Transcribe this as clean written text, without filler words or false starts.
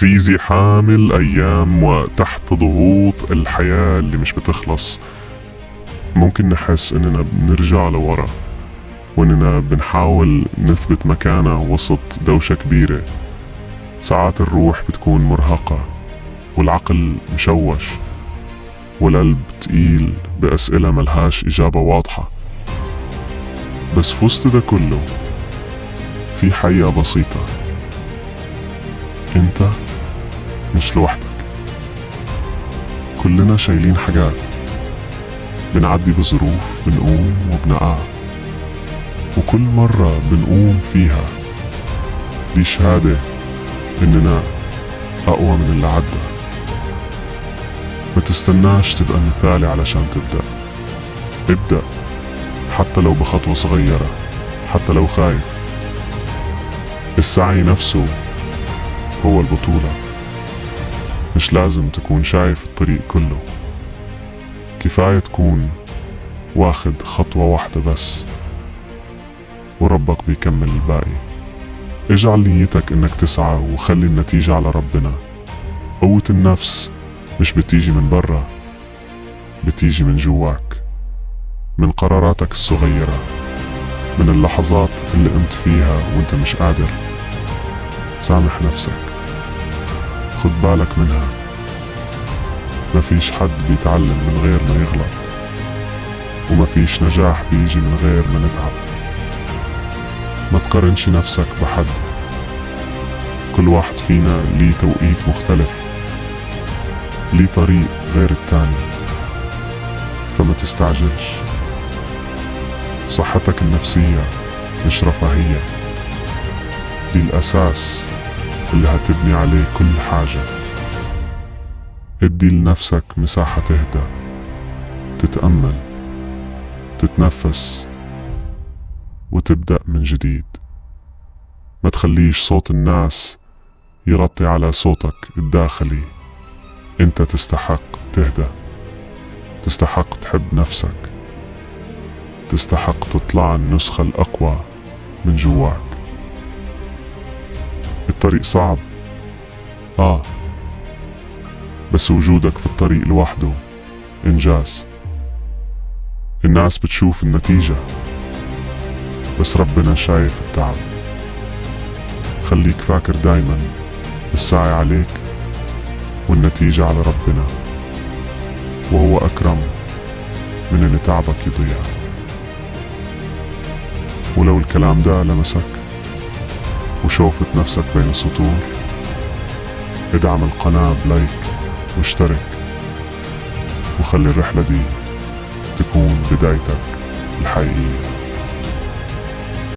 في زحام الأيام وتحت ضغوط الحياة اللي مش بتخلص ممكن نحس إننا بنرجع لورا، وإننا بنحاول نثبت مكانة وسط دوشة كبيرة. ساعات الروح بتكون مرهقة والعقل مشوش والقلب تقيل بأسئلة ملهاش إجابة واضحة. بس في وسط ده كله في حقيقة بسيطة: انت مش لوحدك. كلنا شايلين حاجات، بنعدي بظروف، بنقوم وبنقع، وكل مرة بنقوم فيها دي شهادة إننا أقوى من اللي عدى. ما تستناش تبقى مثالي علشان تبدأ. ابدأ حتى لو بخطوة صغيرة، حتى لو خايف. السعي نفسه هو البطولة. مش لازم تكون شايف الطريق كله، كفاية تكون واخد خطوة واحدة بس، وربك بيكمل الباقي. اجعل نيتك انك تسعى وخلي النتيجة على ربنا. قوة النفس مش بتيجي من برا، بتيجي من جواك، من قراراتك الصغيرة، من اللحظات اللي قمت فيها وانت مش قادر. سامح نفسك، خد بالك منها. مفيش حد بيتعلم من غير ما يغلط، ومفيش نجاح بيجي من غير ما نتعب. ما تقارنش نفسك بحد، كل واحد فينا ليه توقيت مختلف، ليه طريق غير التاني. فما تستعجلش. صحتك النفسية مش رفاهية، دي الأساس اللي هتبني عليه كل حاجة. ادي لنفسك مساحة تهدى، تتأمل، تتنفس، وتبدأ من جديد. ما تخليش صوت الناس يغطي على صوتك الداخلي. انت تستحق تهدى، تستحق تحب نفسك، تستحق تطلع النسخة الأقوى من جواك. الطريق صعب، بس وجودك في الطريق لوحده إنجاز. الناس بتشوف النتيجة، بس ربنا شايف التعب. خليك فاكر دايما السعي عليك والنتيجة على ربنا، وهو أكرم من إن تعبك يضيع. ولو الكلام ده لمسك وشوفت نفسك بين السطور، ادعم القناة بلايك واشترك، وخلي الرحلة دي تكون بدايتك الحقيقية.